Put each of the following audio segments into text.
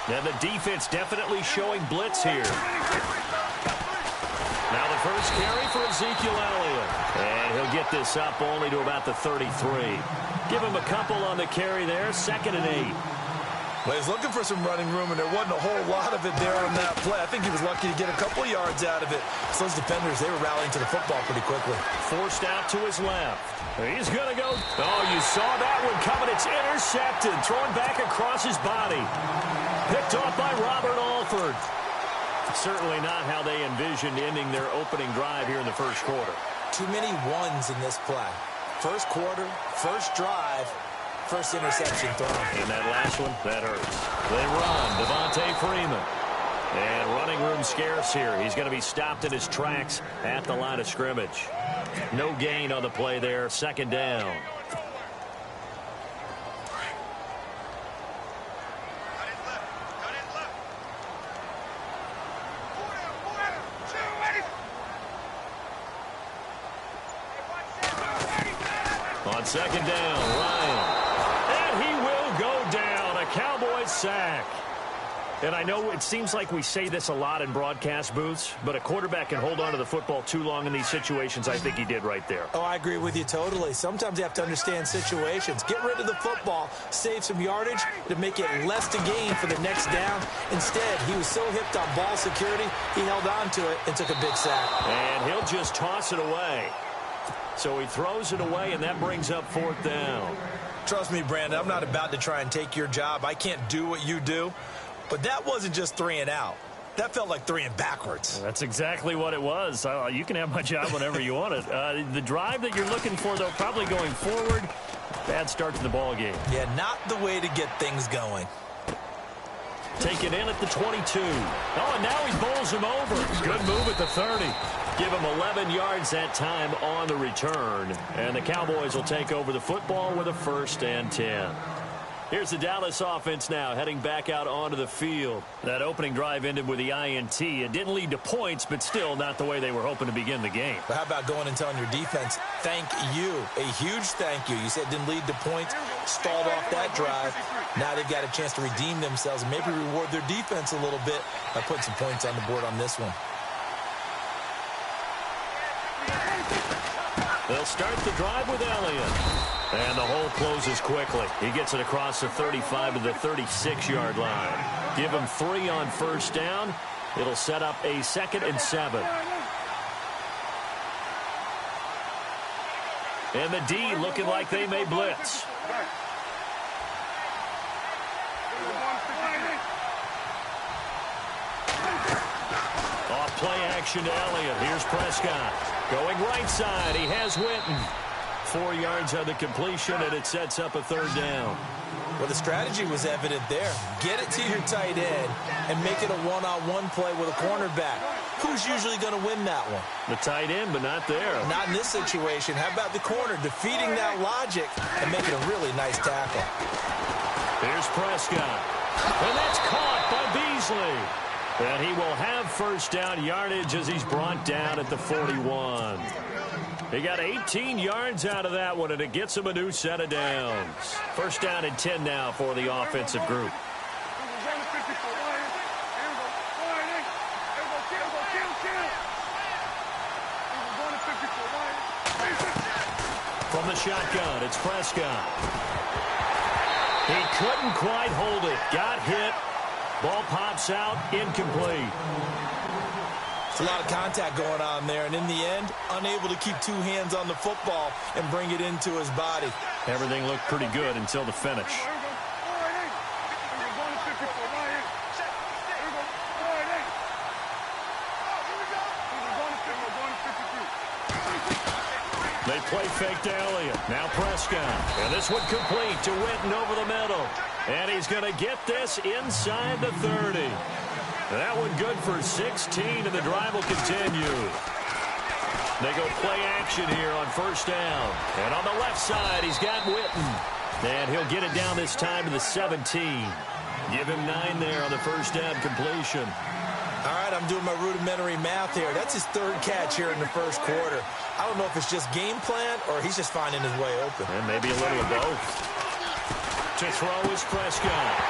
And the defense definitely showing blitz here. Now the first carry for Ezekiel Elliott. And he'll get this up only to about the 33. Give him a couple on the carry there. 2nd and 8. Well, he's looking for some running room, and there wasn't a whole lot of it there on that play. I think he was lucky to get a couple yards out of it. So those defenders, they were rallying to the football pretty quickly. Forced out to his left. He's going to go. Oh, you saw that one coming. It's intercepted. Thrown back across his body. Picked off by Robert Alford. Certainly not how they envisioned ending their opening drive here in the first quarter. Too many ones in this play. First quarter, first drive, first interception thrown. And that last one, that hurts. They run. Devontae Freeman. And running room scarce here. He's going to be stopped in his tracks at the line of scrimmage. No gain on the play there. 2nd down. On 2nd down, Ryan. And he will go down. A Cowboys sack. And I know it seems like we say this a lot in broadcast booths, but a quarterback can hold on to the football too long in these situations. I think he did right there. Oh, I agree with you totally. Sometimes you have to understand situations. Get rid of the football, save some yardage to make it less to gain for the next down. Instead, he was so hipped on ball security, he held on to it and took a big sack. And he'll just toss it away. So he throws it away, and that brings up 4th down. Trust me, Brandon, I'm not about to try and take your job. I can't do what you do. But that wasn't just 3 and out. That felt like 3 and backwards. That's exactly what it was. You can have my job whenever you want it. The drive that you're looking for, though, probably going forward. Bad start to the ball game. Yeah, not the way to get things going. Take it in at the 22. Oh, and now he bowls him over. Good move at the 30. Give him 11 yards that time on the return. And the Cowboys will take over the football with a 1st and 10. Here's the Dallas offense now, heading back out onto the field. That opening drive ended with the INT. It didn't lead to points, but still not the way they were hoping to begin the game. But how about going and telling your defense, thank you, a huge thank you. You said it didn't lead to points, stalled off that drive. Now they've got a chance to redeem themselves and maybe reward their defense a little bit by putting some points on the board on this one. They'll start the drive with Elliott. And the hole closes quickly. He gets it across the 35 to the 36-yard line. Give him 3 on 1st down. It'll set up a 2nd and 7. And the D looking like they may blitz. Off play action to Elliott. Here's Prescott. Going right side. He has Witten. 4 yards on the completion, and it sets up a 3rd down. Well, the strategy was evident there. Get it to your tight end and make it a one-on-one play with a cornerback. Who's usually going to win that one? The tight end, but not there. Not in this situation. How about the corner defeating that logic and making a really nice tackle? Here's Prescott. And that's caught by Beasley. And he will have 1st down yardage as he's brought down at the 41. He got 18 yards out of that one, and it gets him a new set of downs. 1st down and 10 now for the offensive group. From the shotgun, it's Prescott. He couldn't quite hold it. Got hit. Ball pops out, incomplete. It's a lot of contact going on there, and in the end, unable to keep 2 hands on the football and bring it into his body. Everything looked pretty good until the finish. They play fake to Elliott. Now Prescott. And this one complete to Witten over the middle. And he's going to get this inside the 30. That one good for 16, and the drive will continue. They go play action here on 1st down. And on the left side, he's got Witten. And he'll get it down this time to the 17. Give him 9 there on the 1st down completion. All right, I'm doing my rudimentary math here. That's his 3rd catch here in the 1st quarter. I don't know if it's just game plan or he's just finding his way open. And maybe a little of both. To throw is Prescott.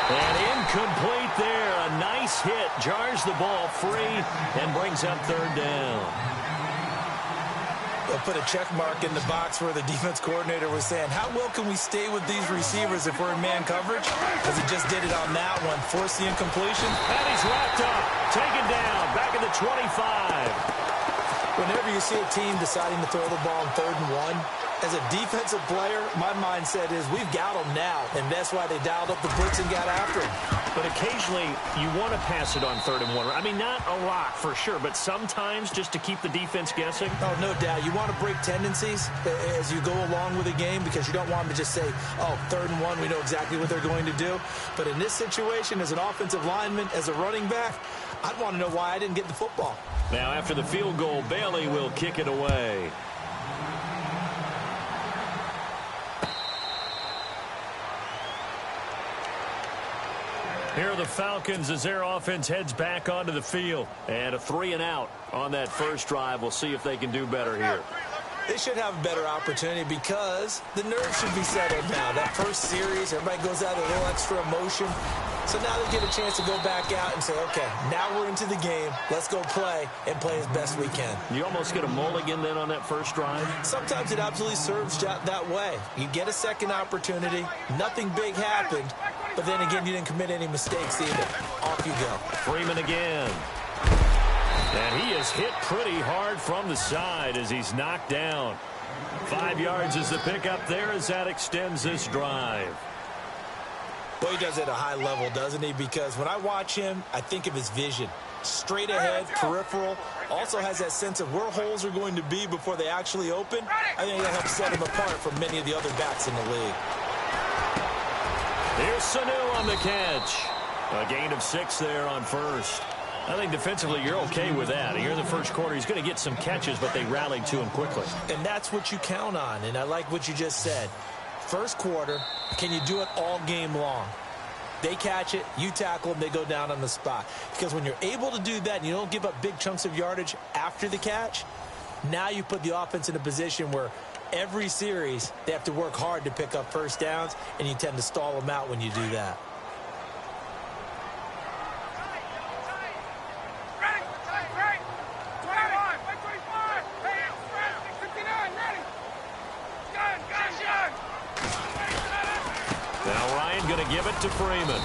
And incomplete there. A nice hit. Jars the ball free and brings up third down. They'll put a check mark in the box where the defense coordinator was saying, how well can we stay with these receivers if we're in man coverage? Because he just did it on that one. Forced the incompletion. And he's wrapped up. Taken down. Back at the 25. Whenever you see a team deciding to throw the ball on 3rd and 1, as a defensive player, my mindset is we've got them now, and that's why they dialed up the blitz and got after him. But occasionally, you want to pass it on 3rd and 1. I mean, not a lot for sure, but sometimes just to keep the defense guessing. Oh, no doubt. You want to break tendencies as you go along with a game because you don't want them to just say, oh, 3rd and 1, we know exactly what they're going to do. But in this situation, as an offensive lineman, as a running back, I'd want to know why I didn't get the football. Now, after the field goal, Bailey will kick it away. Here are the Falcons as their offense heads back onto the field. And a 3-and-out on that first drive. We'll see if they can do better here. They should have a better opportunity because the nerves should be settled now. That first series, everybody goes out with a little extra emotion. So now they get a chance to go back out and say, okay, now we're into the game. Let's go play and play as best we can. You almost get a mulligan then on that first drive? Sometimes it absolutely serves that way. You get a second opportunity. Nothing big happened. But then again, you didn't commit any mistakes either. Off you go. Freeman again. And he is hit pretty hard from the side as he's knocked down. 5 yards is the pickup there as that extends this drive. Well, he does it at a high level, doesn't he? Because when I watch him, I think of his vision. Straight ahead, peripheral. Also has that sense of where holes are going to be before they actually open. I think that helps set him apart from many of the other backs in the league. Here's Sanu on the catch. A gain of 6 there on first. I think defensively you're okay with that. Here in the first quarter, he's going to get some catches, but they rallied to him quickly. And that's what you count on, and I like what you just said. First quarter, can you do it all game long? They catch it, you tackle them, they go down on the spot. Because when you're able to do that and you don't give up big chunks of yardage after the catch, now you put the offense in a position where every series they have to work hard to pick up first downs, and you tend to stall them out when you do that. Going to give it to Freeman.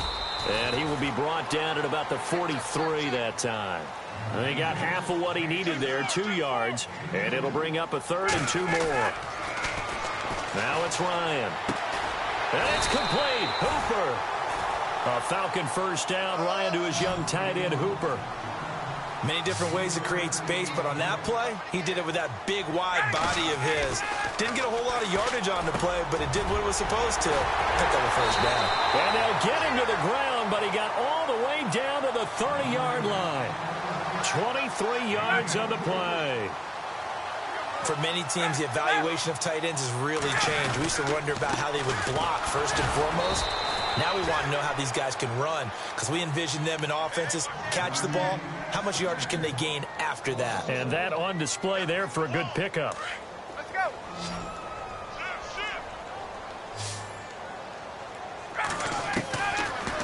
And he will be brought down at about the 43 that time. And he got half of what he needed there, 2 yards. And it'll bring up a 3rd and 2 more. Now it's Ryan. And it's complete. Hooper. A Falcon first down. Ryan to his young tight end, Hooper. Many different ways to create space, but on that play, he did it with that big, wide body of his. Didn't get a whole lot of yardage on the play, but it did what it was supposed to. Pick up a first down. And they'll get him to the ground, but he got all the way down to the 30-yard line. 23 yards on the play. For many teams, the evaluation of tight ends has really changed. We used to wonder about how they would block first and foremost. Now we want to know how these guys can run because we envision them in offenses, catch the ball. How much yardage can they gain after that? And that on display there for a good pickup. Let's go.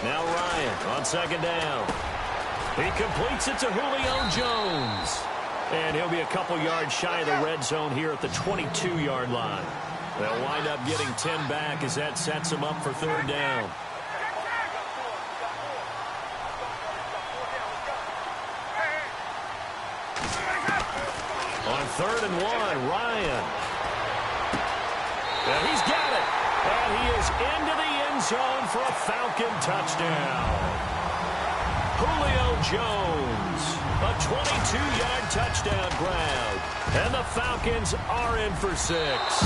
Now Ryan on second down. He completes it to Julio Jones. And he'll be a couple yards shy of the red zone here at the 22-yard line. They'll wind up getting 10 back as that sets them up for 3rd down. On 3rd and 1, Ryan. And he's got it. And he is into the end zone for a Falcon touchdown. Julio Jones, a 22-yard touchdown grab. And the Falcons are in for 6.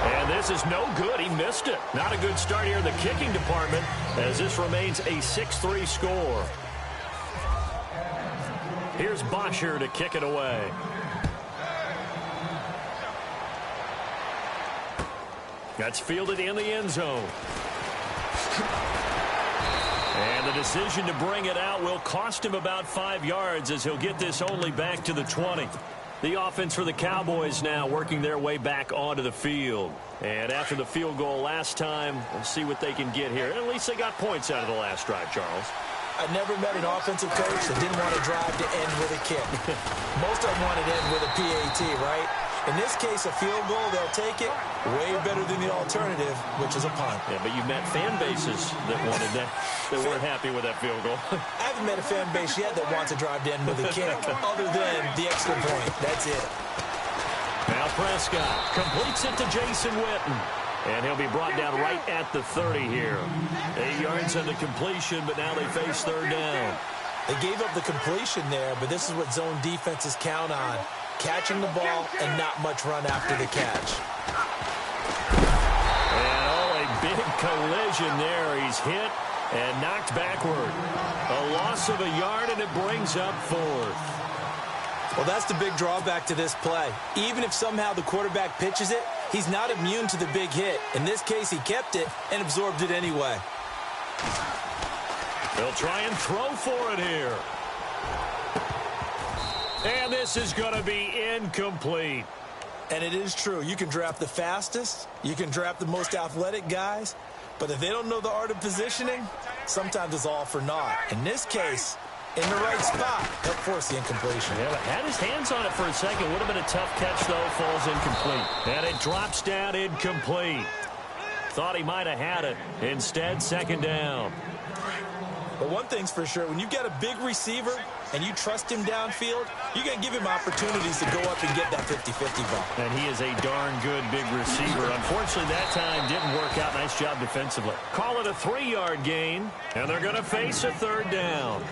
And this is no good. He missed it. Not a good start here in the kicking department as this remains a 6-3 score. Here's Bosher to kick it away. That's fielded in the end zone. And the decision to bring it out will cost him about 5 yards as he'll get this only back to the 20. The offense for the Cowboys now working their way back onto the field. And after the field goal last time, let's see what they can get here. At least they got points out of the last drive, Charles. I never met an offensive coach that didn't want to drive to end with a kick. Most of them want to end with a PAT, right? In this case, a field goal, they'll take it. Way better than the alternative, which is a punt. Yeah, but you've met fan bases that wanted that, that weren't happy with that field goal. I haven't met a fan base yet that wants to drive to end with a kick, other than the extra point. That's it. Now Prescott completes it to Jason Witten. And he'll be brought down right at the 30 here. 8 yards on the completion, but now they face third down. They gave up the completion there, but this is what zone defenses count on. Catching the ball and not much run after the catch. And a big collision there. He's hit and knocked backward. A loss of a yard, and it brings up fourth. Well, that's the big drawback to this play. Even if somehow the quarterback pitches it, he's not immune to the big hit. In this case, he kept it and absorbed it anyway. They'll try and throw for it here. And this is going to be incomplete. And it is true. You can draft the fastest. You can draft the most athletic guys. But if they don't know the art of positioning, sometimes it's all for naught. In this case, in the right spot, he'll force the incompletion. Yeah, but had his hands on it for a second. Would have been a tough catch, though. Falls incomplete. And it drops down incomplete. Thought he might have had it. Instead, second down. But one thing's for sure, when you get a big receiver and you trust him downfield, you're going to give him opportunities to go up and get that 50-50 ball. And he is a darn good big receiver. Unfortunately, that time didn't work out. Nice job defensively. Call it a 3-yard gain, and they're going to face a third down.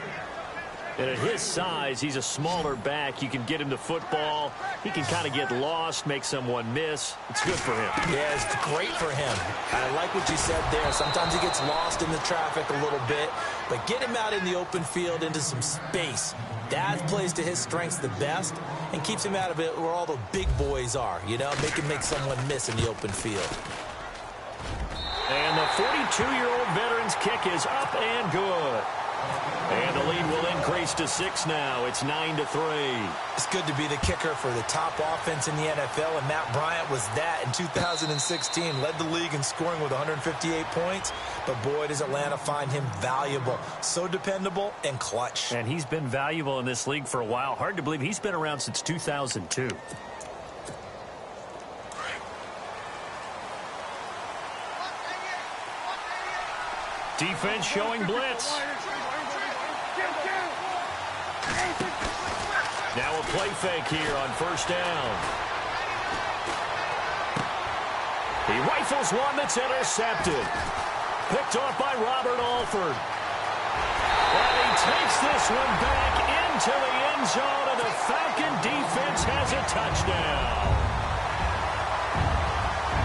And at his size, he's a smaller back. You can get him the football. He can kind of get lost, make someone miss. It's good for him. Yeah, it's great for him. I like what you said there. Sometimes he gets lost in the traffic a little bit, but get him out in the open field into some space. That plays to his strengths the best and keeps him out of it where all the big boys are, you know, make someone miss in the open field. And the 42-year-old veteran's kick is up and good. And the lead will increase to 6 now. It's 9-3. It's good to be the kicker for the top offense in the NFL, and Matt Bryant was that in 2016. Led the league in scoring with 158 points, but boy, does Atlanta find him valuable. So dependable and clutch. And he's been valuable in this league for a while. Hard to believe he's been around since 2002. Defense showing blitz. Now a play fake here on first down. He rifles one that's intercepted. Picked off by Robert Alford. And he takes this one back into the end zone, and the Falcon defense has a touchdown.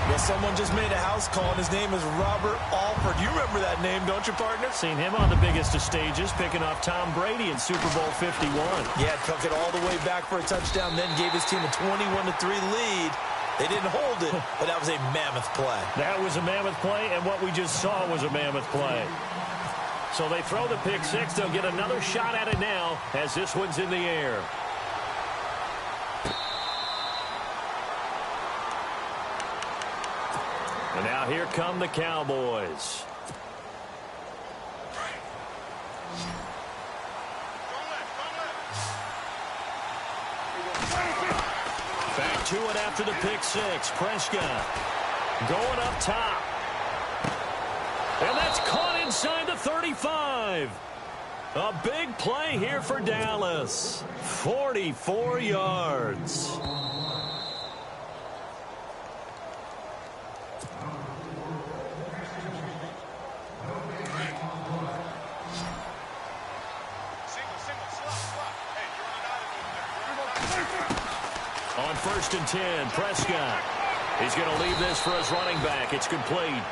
Well, someone just made a house call, and his name is Robert Alford. You remember that name, don't you, partner? Seen him on the biggest of stages, picking off Tom Brady in Super Bowl 51. Yeah, took it all the way back for a touchdown, then gave his team a 21-3 lead. They didn't hold it, but that was a mammoth play. That was a mammoth play, and what we just saw was a mammoth play. So they throw the pick six. They'll get another shot at it now as this one's in the air. And now here come the Cowboys. Back to it after the pick six. Prescott going up top. And that's caught inside the 35. A big play here for Dallas. 44 yards. On 1st and 10, Prescott. He's going to leave this for his running back. It's complete.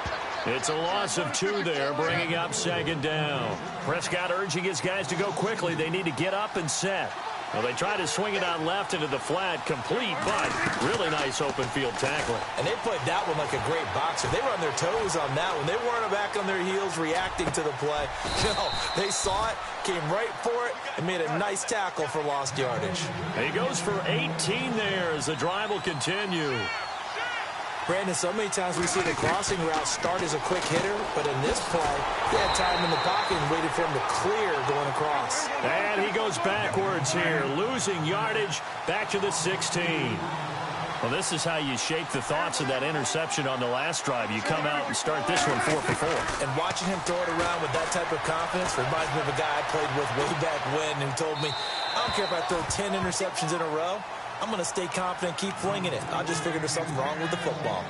It's a loss of 2 there, bringing up 2nd down. Prescott urging his guys to go quickly. They need to get up and set. Well, they try to swing it out left into the flat, complete, but really nice open field tackling. And they played that one like a great boxer. They were on their toes on that one. They weren't back on their heels reacting to the play. No, they saw it, came right for it, and made a nice tackle for lost yardage. He goes for 18 there as the drive will continue. Brandon, so many times we see the crossing route start as a quick hitter, but in this play, they had time in the pocket and waited for him to clear going across. And he goes backwards here, losing yardage back to the 16. Well, this is how you shape the thoughts of that interception on the last drive. You come out and start this one 4 for 4. And watching him throw it around with that type of confidence reminds me of a guy I played with way back when who told me, I don't care if I throw 10 interceptions in a row. I'm going to stay confident, keep flinging it. I just figured there's something wrong with the football.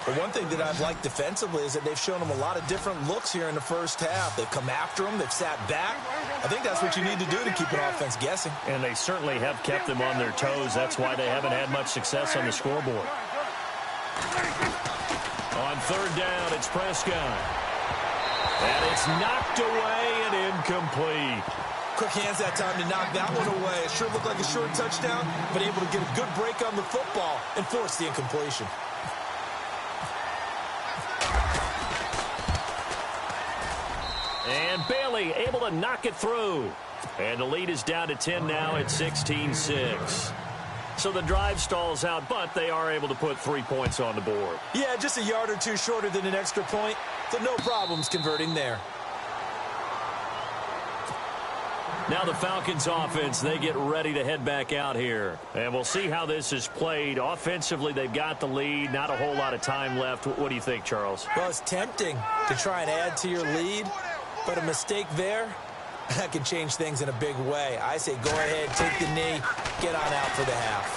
But one thing that I've liked defensively is that they've shown them a lot of different looks here in the first half. They've come after them. They've sat back. I think that's what you need to do to keep an offense guessing. And they certainly have kept them on their toes. That's why they haven't had much success on the scoreboard. On third down, it's Prescott. And it's knocked away and incomplete. Quick hands that time to knock that one away. It sure looked like a short touchdown, but able to get a good break on the football and force the incompletion. And Bailey able to knock it through. And the lead is down to 10 now at 16-6. So the drive stalls out, but they are able to put 3 points on the board. Yeah, just a yard or two shorter than an extra point, so no problems converting there. Now the Falcons offense, they get ready to head back out here. And we'll see how this is played. Offensively, they've got the lead. Not a whole lot of time left. What do you think, Charles? Well, it's tempting to try and add to your lead, but a mistake there, that can change things in a big way. I say go ahead, take the knee, get on out for the half.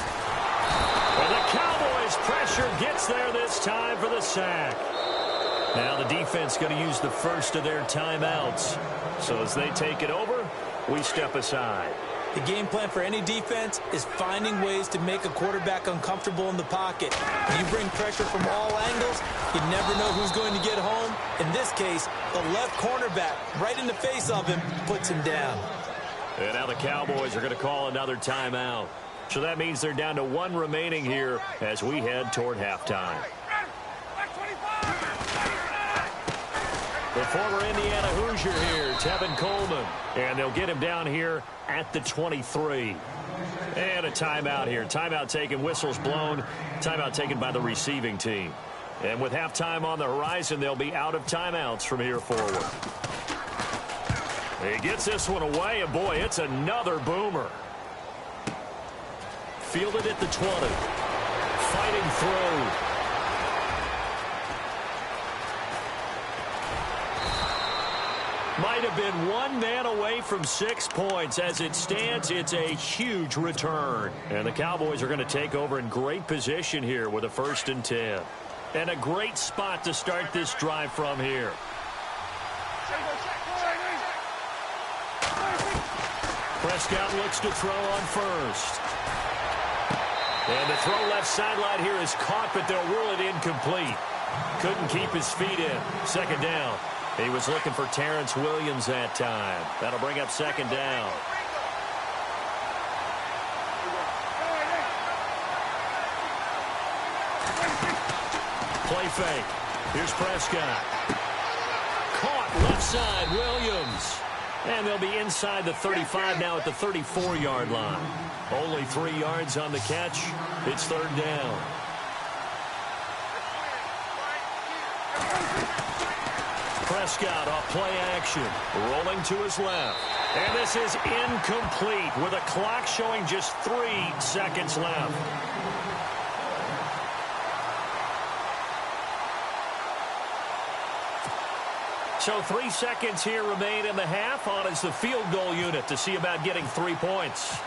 Well, the Cowboys' pressure gets there this time for the sack. Now the defense going to use the first of their timeouts. So as they take it over, we step aside. The game plan for any defense is finding ways to make a quarterback uncomfortable in the pocket. When you bring pressure from all angles, you never know who's going to get home. In this case, the left cornerback, right in the face of him, puts him down. And now the Cowboys are going to call another timeout. So that means they're down to one remaining here as we head toward halftime. The former Indiana Hoosier here, Tevin Coleman. And they'll get him down here at the 23. And a timeout here. Timeout taken, whistles blown. Timeout taken by the receiving team. And with halftime on the horizon, they'll be out of timeouts from here forward. He gets this one away, and boy, it's another boomer. Fielded at the 20. Fighting through. Might have been one man away from 6 points. As it stands, it's a huge return. And the Cowboys are going to take over in great position here with a 1st and 10. And a great spot to start this drive from here. Prescott looks to throw on first. And the throw left sideline here is caught, but they'll rule it incomplete. Couldn't keep his feet in. 2nd down. He was looking for Terrence Williams that time. That'll bring up 2nd down. Play fake. Here's Prescott. Caught left side, Williams. And they'll be inside the 35 now at the 34-yard line. Only 3 yards on the catch. It's 3rd down. Prescott off play action, rolling to his left. And this is incomplete with a clock showing just 3 seconds left. So 3 seconds here remain in the half. On is the field goal unit to see about getting 3 points.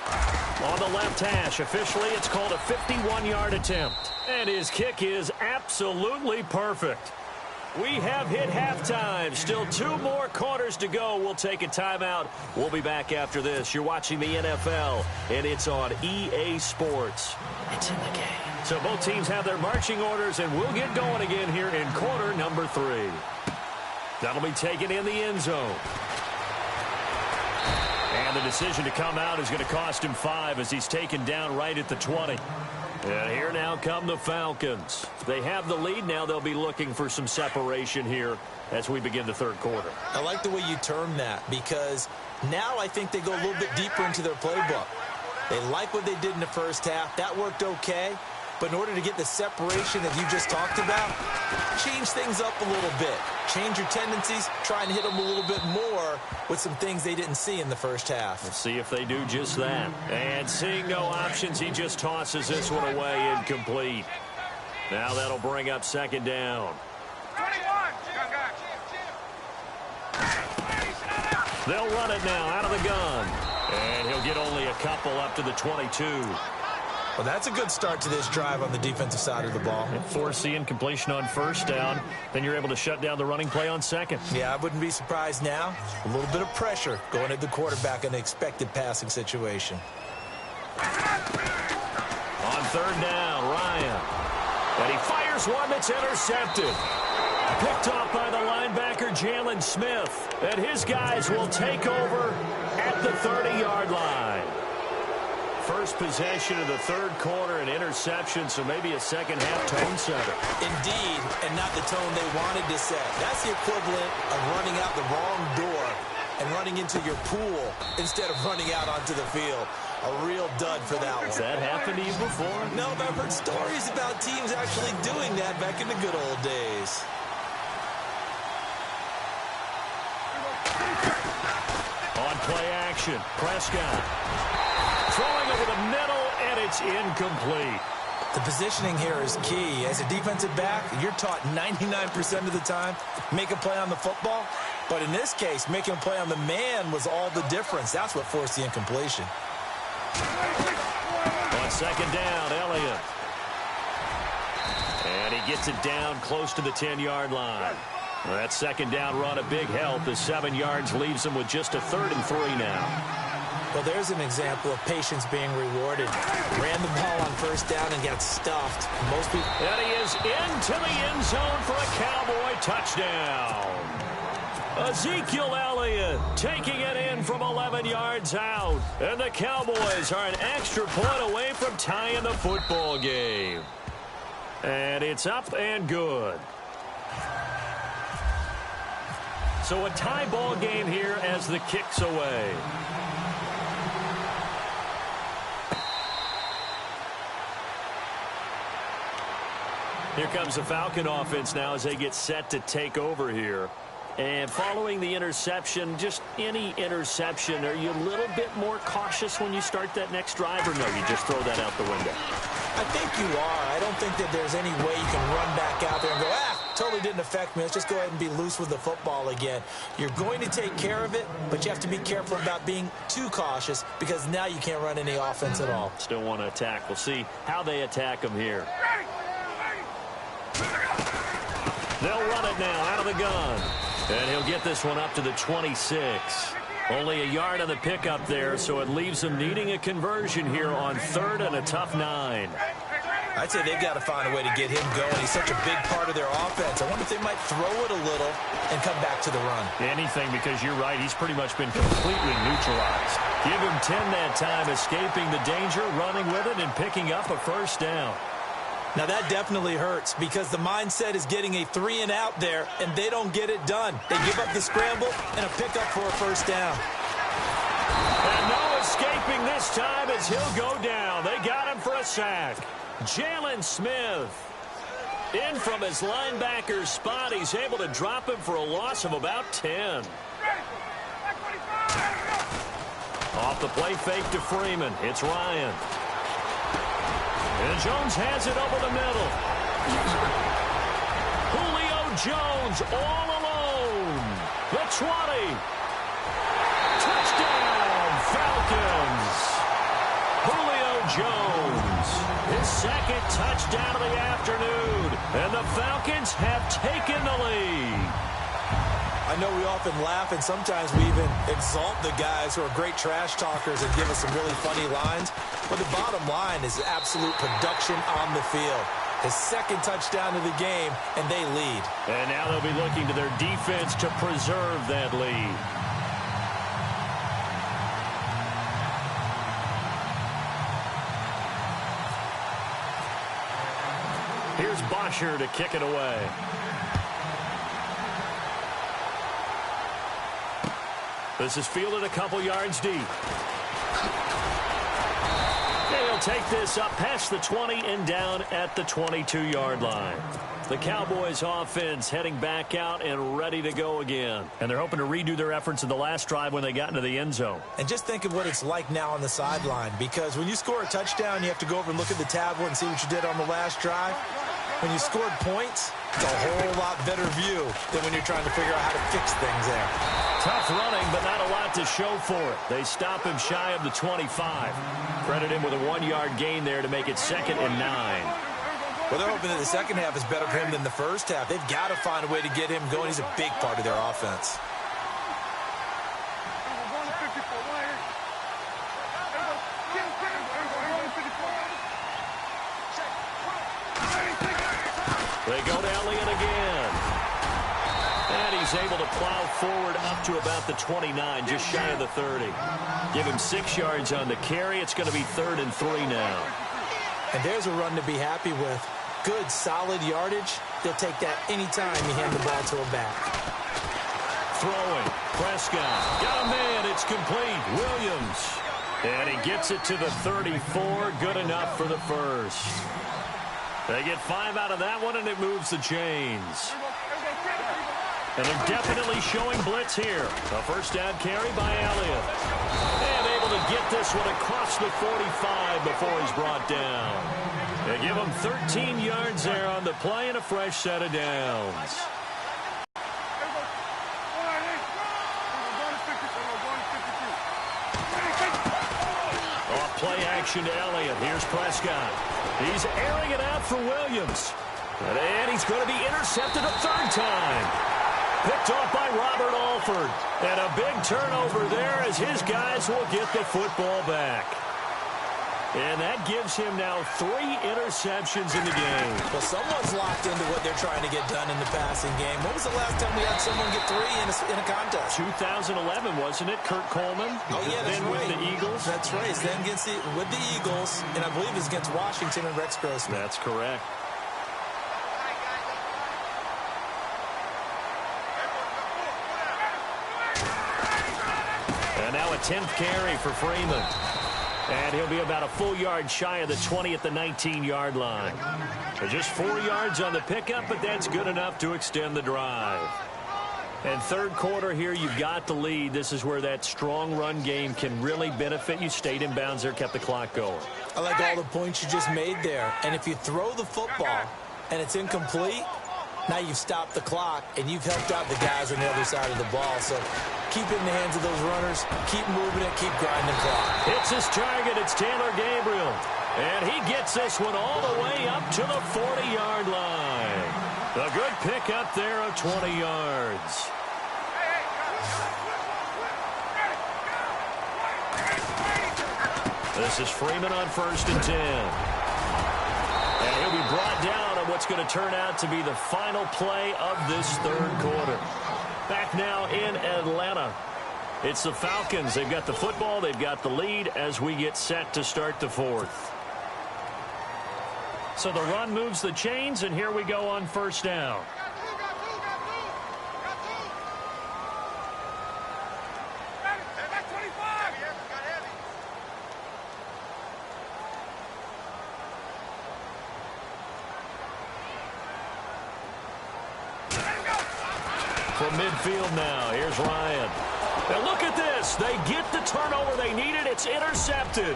On the left hash, officially it's called a 51-yard attempt. And his kick is absolutely perfect. We have hit halftime. Still 2 more quarters to go. We'll take a timeout. We'll be back after this. You're watching the NFL, and it's on EA Sports. It's in the game. So both teams have their marching orders, and we'll get going again here in quarter number 3. That'll be taken in the end zone. And the decision to come out is going to cost him 5 as he's taken down right at the 20. And here now come the Falcons. They have the lead now. They'll be looking for some separation here as we begin the third quarter. I like the way you term that because now I think they go a little bit deeper into their playbook. They like what they did in the first half. That worked okay. But in order to get the separation that you just talked about, change things up a little bit. Change your tendencies, try and hit them a little bit more with some things they didn't see in the first half. Let's see if they do just that. And seeing no options, he just tosses this one away incomplete. Now that'll bring up second down. 21. They'll run it now out of the gun. And he'll get only a couple up to the 22. Well, that's a good start to this drive on the defensive side of the ball. Forcing completion on first down. Then you're able to shut down the running play on second. Yeah, I wouldn't be surprised now. A little bit of pressure going at the quarterback in an expected passing situation. On third down, Ryan. And he fires one that's intercepted. Picked off by the linebacker, Jalen Smith. And his guys will take over at the 30-yard line. First possession of the third quarter, an interception, so maybe a second-half tone setter. Indeed, and not the tone they wanted to set. That's the equivalent of running out the wrong door and running into your pool instead of running out onto the field. A real dud for that one. Has that happened to you before? No, but I've heard stories about teams actually doing that back in the good old days. On play action, Prescott. Throwing over the middle, and it's incomplete. The positioning here is key. As a defensive back, you're taught 99% of the time, make a play on the football. But in this case, making a play on the man was all the difference. That's what forced the incompletion. On second down, Elliott. And he gets it down close to the 10-yard line. Well, that second down run a big help. The 7 yards leaves him with just a 3rd and 3 now. Well, there's an example of patience being rewarded. Ran the ball on first down and got stuffed. Most people... And he is into the end zone for a Cowboy touchdown. Ezekiel Elliott taking it in from 11 yards out. And the Cowboys are an extra point away from tying the football game. And it's up and good. So a tie ball game here as the kick's away. Here comes the Falcon offense now as they get set to take over here. And following the interception, just any interception, are you a little bit more cautious when you start that next drive, or no, you just throw that out the window? I think you are. I don't think that there's any way you can run back out there and go, totally didn't affect me. Let's just go ahead and be loose with the football again. You're going to take care of it, but you have to be careful about being too cautious because now you can't run any offense at all. Still want to attack. We'll see how they attack them here. They'll run it now out of the gun. And he'll get this one up to the 26. Only a yard on the pickup there, so it leaves them needing a conversion here on 3rd and a tough 9. I'd say they've got to find a way to get him going. He's such a big part of their offense. I wonder if they might throw it a little and come back to the run. Anything, because you're right. He's pretty much been completely neutralized. Give him 10 that time, escaping the danger, running with it, and picking up a first down. Now, that definitely hurts because the mindset is getting a 3-and-out there, and they don't get it done. They give up the scramble and a pickup for a first down. And no escaping this time as he'll go down. They got him for a sack. Jalen Smith in from his linebacker's spot. He's able to drop him for a loss of about 10. Off the play fake to Freeman. It's Ryan. And Jones has it over the middle. Julio Jones all alone. The 20. Touchdown, Falcons. Julio Jones. His second touchdown of the afternoon. And the Falcons have taken the lead. I know we often laugh, and sometimes we even exalt the guys who are great trash talkers and give us some really funny lines. But the bottom line is absolute production on the field. His second touchdown of the game, and they lead. And now they'll be looking to their defense to preserve that lead. Here's Bosher to kick it away. This is fielded a couple yards deep. They'll take this up past the 20 and down at the 22-yard line. The Cowboys offense heading back out and ready to go again. And they're hoping to redo their efforts in the last drive when they got into the end zone. And just think of what it's like now on the sideline, because when you score a touchdown, you have to go over and look at the tablet and see what you did on the last drive. When you scored points, it's a whole lot better view than when you're trying to figure out how to fix things there. Tough running, but not a lot to show for it. They stop him shy of the 25. Credit him with a 1-yard gain there to make it 2nd and 9. Well, they're hoping that the second half is better for him than the first half. They've got to find a way to get him going. He's a big part of their offense. They go to Elliott again. And he's able to plow forward up to about the 29, just shy of the 30. Give him 6 yards on the carry. It's going to be 3rd and 3 now. And there's a run to be happy with. Good, solid yardage. They'll take that anytime you hand the ball to a back. Throwing. Prescott. Got a man. It's complete. Williams. And he gets it to the 34. Good enough for the first. They get 5 out of that one, and it moves the chains. And they're definitely showing blitz here. A first down carry by Elliott. And able to get this one across the 45 before he's brought down. They give him 13 yards there on the play and a fresh set of downs. Off play action to Elliott. Here's Prescott. He's airing it out for Williams. And he's going to be intercepted a 3rd time. Picked off by Robert Alford. And a big turnover there as his guys will get the football back. And that gives him now 3 interceptions in the game. Well, someone's locked into what they're trying to get done in the passing game. When was the last time we had someone get 3 in a contest? 2011, wasn't it? Kurt Coleman. Oh, yeah, that's then right. With the Eagles. That's right. It's then with the Eagles, and I believe it's against Washington and Rex Grossman. That's correct. And now a 10th carry for Freeman. And he'll be about a full yard shy of the 20 at the 19-yard line. So just 4 yards on the pickup, but that's good enough to extend the drive. And 3rd quarter here, you've got the lead. This is where that strong run game can really benefit you. Stayed in bounds there, kept the clock going. I like all the points you just made there. And if you throw the football and it's incomplete, now you've stopped the clock and you've helped out the guys on the other side of the ball. So keep it in the hands of those runners. Keep moving it. Keep grinding clock. Hits his target. It's Taylor Gabriel. And he gets this one all the way up to the 40-yard line. A good pickup there of 20 yards. This is Freeman on 1st and 10. And he'll be brought down on what's going to turn out to be the final play of this 3rd quarter. Back now in Atlanta. It's the Falcons. They've got the football. They've got the lead as we get set to start the 4th. So the run moves the chains, and here we go on 1st down. From midfield now, here's Ryan. Now look at this. They get the turnover they needed. It's intercepted.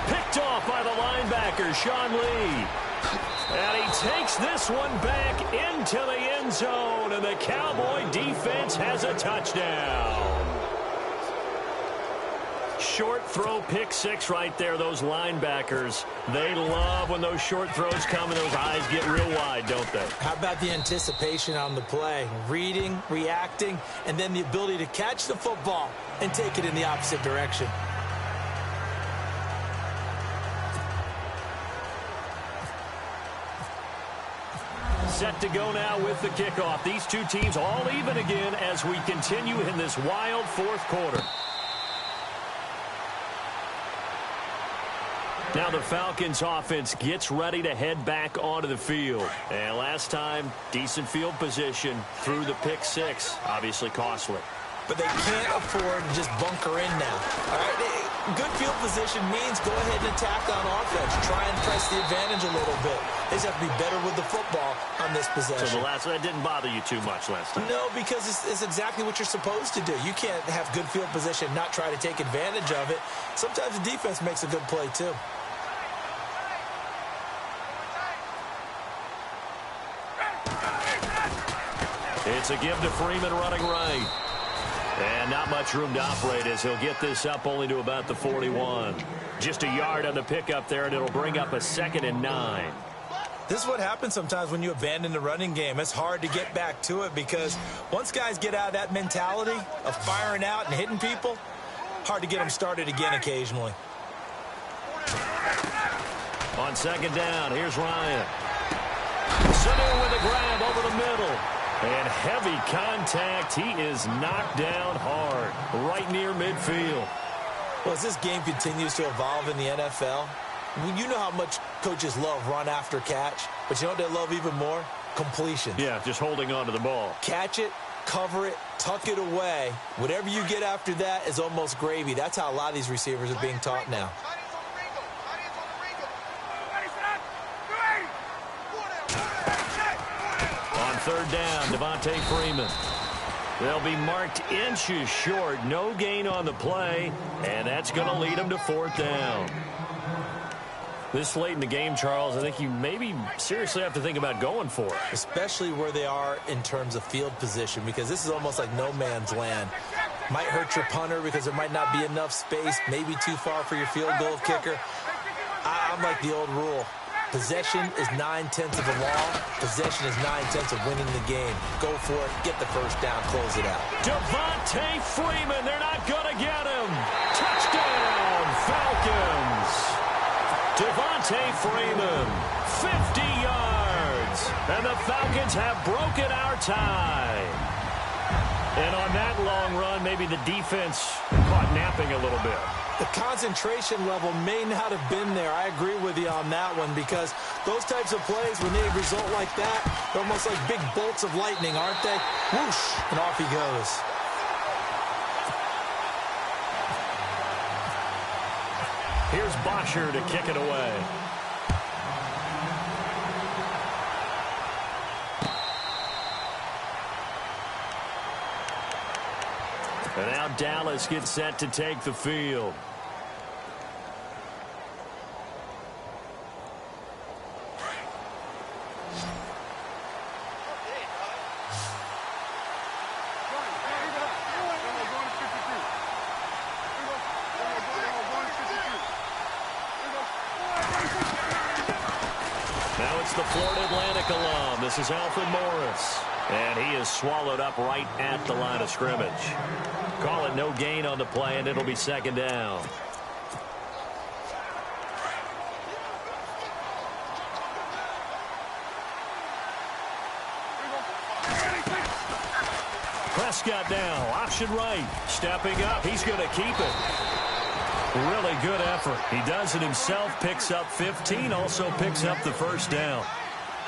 Picked off by the linebacker, Sean Lee. And he takes this one back into the end zone, and the Cowboy defense has a touchdown. Short throw, pick 6 right there. Those linebackers, they love when those short throws come and those eyes get real wide, don't they? How about the anticipation on the play? Reading, reacting, and then the ability to catch the football and take it in the opposite direction. Set to go now with the kickoff. These two teams all even again as we continue in this wild 4th quarter. Now the Falcons offense gets ready to head back onto the field. And last time, decent field position through the pick six. Obviously costly. But they can't afford to just bunker in now. All right, good field position means go ahead and attack on offense. Try and press the advantage a little bit. They just have to be better with the football on this possession. So that didn't bother you too much last time? No, because it's exactly what you're supposed to do. You can't have good field position, not try to take advantage of it. Sometimes the defense makes a good play too. It's a give to Freeman running right. And not much room to operate as he'll get this up only to about the 41. Just a yard on the pickup there, and it'll bring up a 2nd and 9. This is what happens sometimes when you abandon the running game. It's hard to get back to it because once guys get out of that mentality of firing out and hitting people, hard to get them started again occasionally. On 2nd down, here's Ryan. Sanu with a grab over the middle. And heavy contact. He is knocked down hard, right near midfield. Well, as this game continues to evolve in the NFL, you know how much coaches love run after catch, but you know what they love even more? Completion. Yeah, just holding on to the ball. Catch it, cover it, tuck it away. Whatever you get after that is almost gravy. That's how a lot of these receivers are being taught now. On 3rd down, Devontae Freeman. They'll be marked inches short. No gain on the play, and that's going to lead them to 4th down. This late in the game, Charles, I think you maybe seriously have to think about going for it. Especially where they are in terms of field position, because this is almost like no man's land. Might hurt your punter because there might not be enough space, maybe too far for your field goal kicker. I'm like the old rule. Possession is 9/10 of the law. Possession is 9/10 of winning the game. Go for it. Get the 1st down. Close it out. Devontae Freeman. They're not going to get him. Touchdown, Falcons. Devontae Freeman, 50 yards. And the Falcons have broken our tie. And on that long run, maybe the defense caught napping a little bit. The concentration level may not have been there. I agree with you on that one because those types of plays, when they result like that, they're almost like big bolts of lightning, aren't they? Whoosh, and off he goes. Here's Bosher to kick it away. And now Dallas gets set to take the field. Now it's the Florida Atlantic alum. This is Alfred Morris. And he is swallowed up right at the line of scrimmage. Call it no gain on the play, and it'll be 2nd down. Prescott now, option right. Stepping up, he's going to keep it. Really good effort. He does it himself, picks up 15, also picks up the 1st down.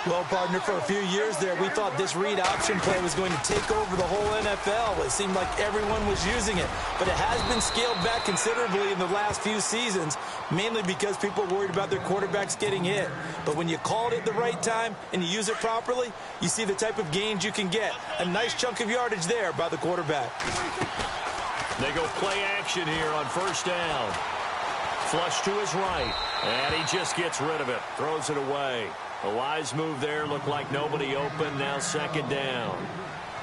Well, partner, for a few years there, we thought this read option play was going to take over the whole NFL. It seemed like everyone was using it. But it has been scaled back considerably in the last few seasons, mainly because people are worried about their quarterbacks getting hit. But when you call it at the right time and you use it properly, you see the type of gains you can get. A nice chunk of yardage there by the quarterback. They go play action here on 1st down. Flush to his right, and he just gets rid of it, throws it away. A wise move there, looked like nobody open, now 2nd down.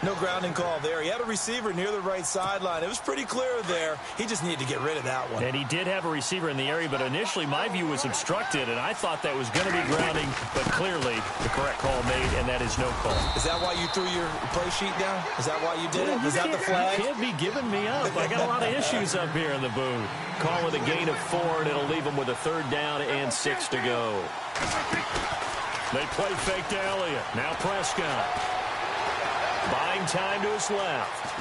No grounding call there. He had a receiver near the right sideline. It was pretty clear there. He just needed to get rid of that one. And he did have a receiver in the area, but initially my view was obstructed, and I thought that was going to be grounding, but clearly the correct call made, and that is no call. Is that why you threw your play sheet down? Is that why you did it? Was that the flag? You can't be giving me up. I got a lot of issues up here in the booth. Call with a gain of 4, and it'll leave him with a 3rd down and 6 to go. They play fake to Elliott. Now Prescott. Buying time to his left.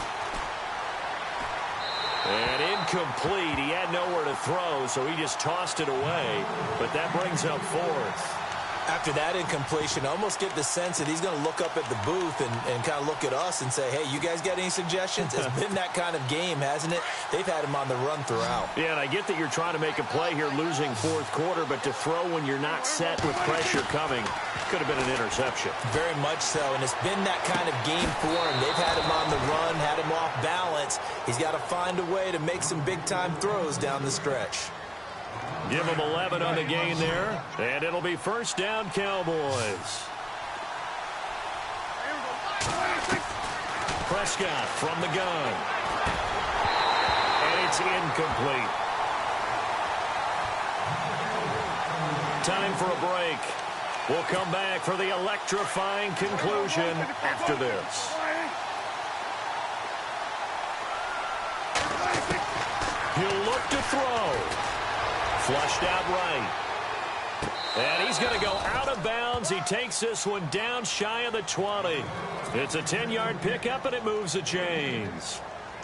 And incomplete. He had nowhere to throw, so he just tossed it away. But that brings up fourth. After that incompletion, I almost get the sense that he's going to look up at the booth and kind of look at us and say, hey, you guys got any suggestions? It's been that kind of game, hasn't it? They've had him on the run throughout. Yeah, and I get that you're trying to make a play here losing fourth quarter, but to throw when you're not set with pressure coming could have been an interception. Very much so, and it's been that kind of game for him. They've had him on the run, had him off balance. He's got to find a way to make some big-time throws down the stretch. Give him 11 on the gain there, and it'll be first down, Cowboys. Prescott from the gun. And it's incomplete. Time for a break. We'll come back for the electrifying conclusion after this. He'll look to throw. Flushed out right. And he's going to go out of bounds. He takes this one down shy of the 20. It's a 10-yard pickup, and it moves the chains.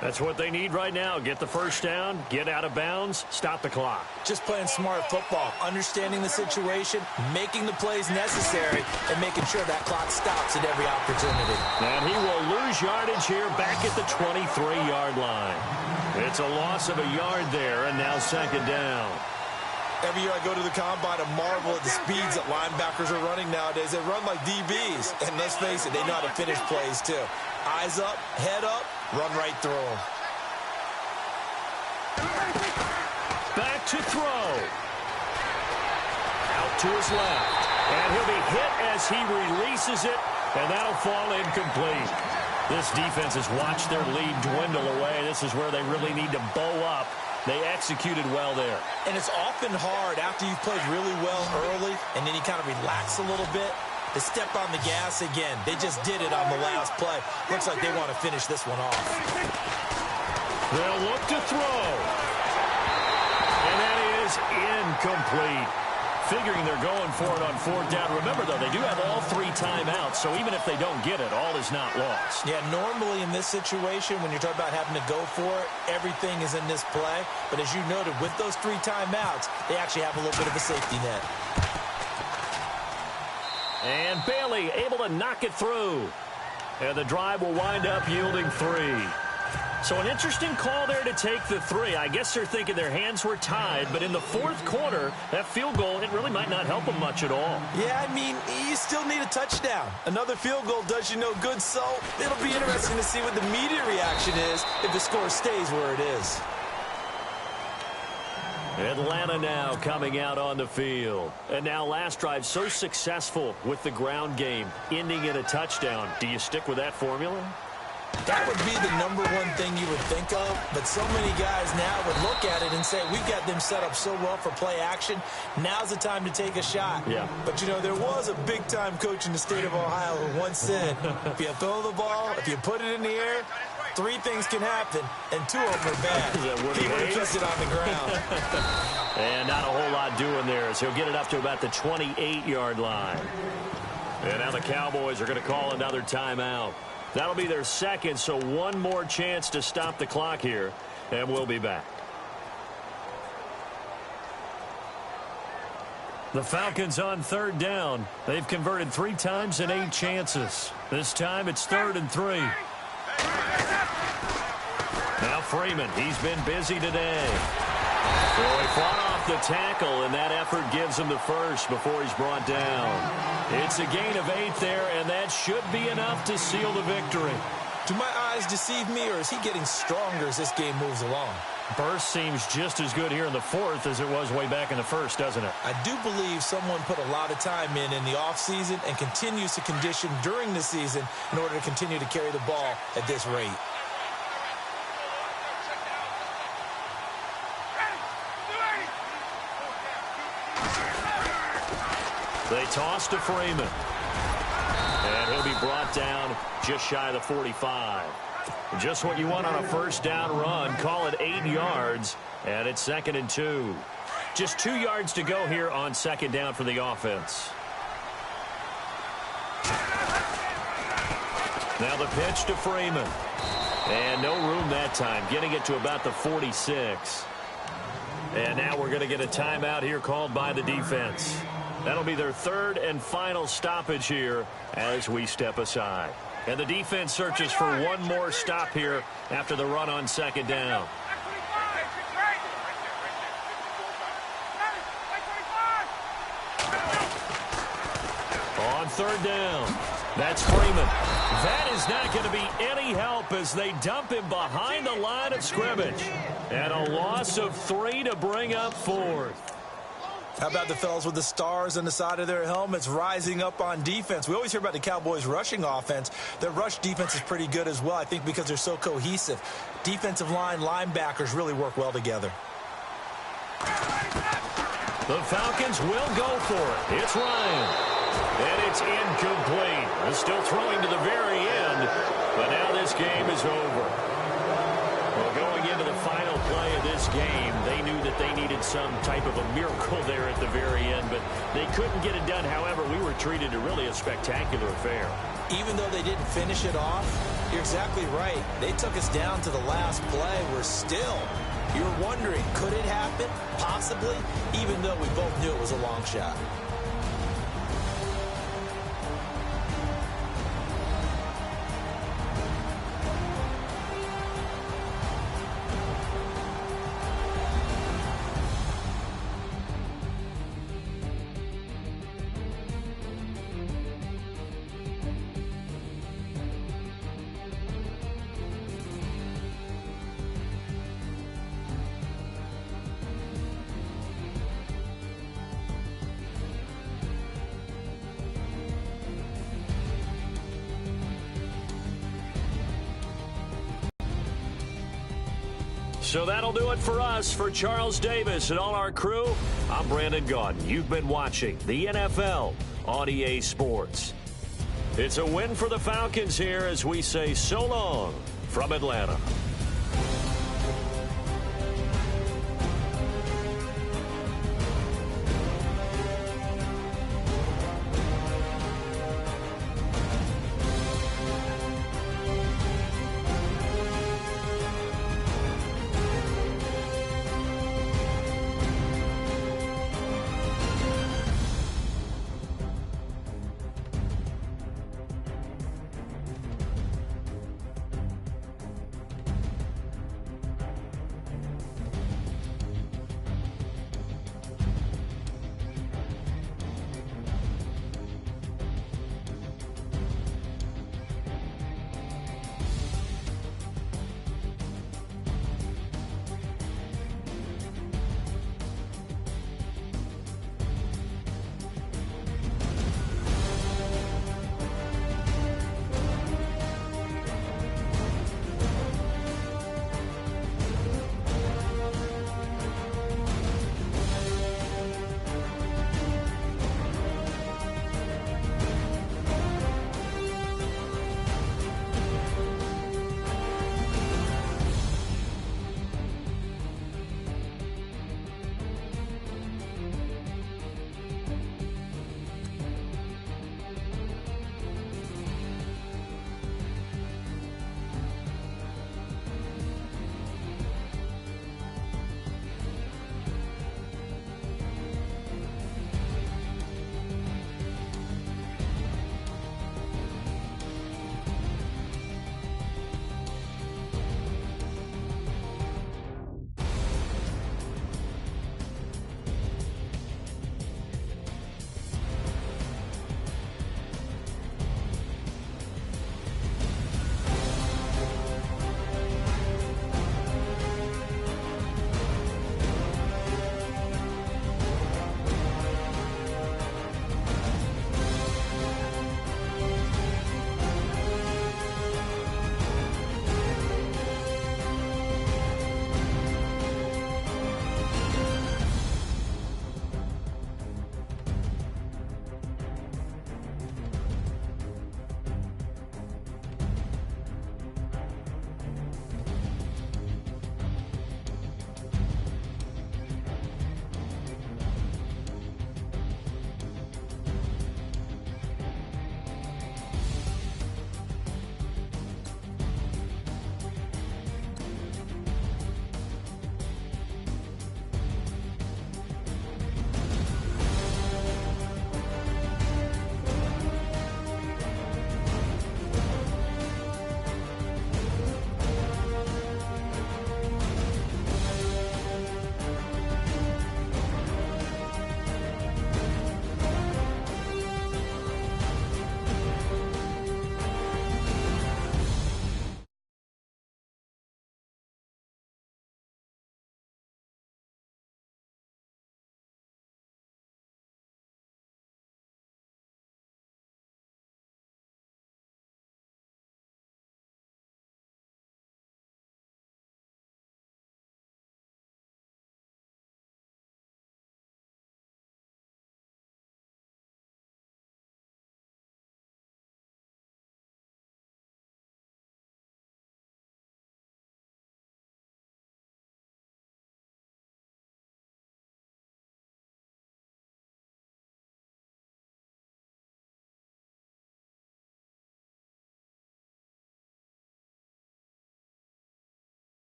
That's what they need right now. Get the first down, get out of bounds, stop the clock. Just playing smart football, understanding the situation, making the plays necessary, and making sure that clock stops at every opportunity. And he will lose yardage here back at the 23-yard line. It's a loss of a yard there, and now second down. Every year I go to the combine, I marvel at the speeds that linebackers are running nowadays. They run like DBs. And let's face it, they know how to finish plays too. Eyes up, head up, run right through them. Back to throw. Out to his left. And he'll be hit as he releases it, and that'll fall incomplete. This defense has watched their lead dwindle away. This is where they really need to bow up. They executed well there. And it's often hard after you've played really well early and then you kind of relax a little bit to step on the gas again. They just did it on the last play. Looks like they want to finish this one off. They'll look to throw. And that is incomplete. Figuring they're going for it on fourth down. Remember, though, they do have all three timeouts, so even if they don't get it, all is not lost. Yeah, normally in this situation, when you're talking about having to go for it, everything is in this play. But as you noted, with those three timeouts, they actually have a little bit of a safety net. And Bailey able to knock it through. And the drive will wind up yielding 3. So an interesting call there to take the 3. I guess they're thinking their hands were tied, but in the fourth quarter, that field goal, it really might not help them much at all. Yeah, I mean, you still need a touchdown. Another field goal does you no good, so it'll be interesting to see what the media reaction is if the score stays where it is. Atlanta now coming out on the field. And now last drive so successful with the ground game, ending in a touchdown. Do you stick with that formula? That would be the number one thing you would think of, but so many guys now would look at it and say, we've got them set up so well for play action. Now's the time to take a shot. Yeah. But, you know, there was a big-time coach in the state of Ohio who once said, if you throw the ball, if you put it in the air, 3 things can happen, and 2 of them are bad. He would have just it on the ground. And not a whole lot doing there as he'll get it up to about the 28-yard line. And now the Cowboys are going to call another timeout. That'll be their second, so one more chance to stop the clock here, and we'll be back. The Falcons on third down. They've converted 3 times in 8 chances. This time it's 3rd and 3. Now Freeman, he's been busy today. So he fought off the tackle, and that effort gives him the first before he's brought down. It's a gain of 8 there, and that should be enough to seal the victory. Do my eyes deceive me, or is he getting stronger as this game moves along? Burst seems just as good here in the fourth as it was way back in the first, doesn't it? I do believe someone put a lot of time in the offseason and continues to condition during the season in order to continue to carry the ball at this rate. They toss to Freeman. And he'll be brought down just shy of the 45. Just what you want on a first down run. Call it 8 yards. And it's 2nd and 2. Just 2 yards to go here on second down for the offense. Now the pitch to Freeman. And no room that time, getting it to about the 46. And now we're going to get a timeout here called by the defense. That'll be their third and final stoppage here as we step aside. And the defense searches for one more stop here after the run on second down. On third down, that's Freeman. That is not going to be any help as they dump him behind the line of scrimmage. And a loss of 3 to bring up fourth. How about the fellas with the stars on the side of their helmets rising up on defense? We always hear about the Cowboys' rushing offense. Their rush defense is pretty good as well, I think, because they're so cohesive. Defensive line, linebackers really work well together. The Falcons will go for it. It's Ryan. And it's incomplete. They're still throwing to the very end, but now this game is over. Well, going into the final play of this game, they knew that they needed some type of a miracle there at the very end, but they couldn't get it done. However, we were treated to really a spectacular affair. Even though they didn't finish it off, you're exactly right. They took us down to the last play. We're still, you're wondering, could it happen? Possibly, even though we both knew it was a long shot. So that'll do it for us. For Charles Davis and all our crew, I'm Brandon Gaudin. You've been watching the NFL on EA Sports. It's a win for the Falcons here as we say so long from Atlanta.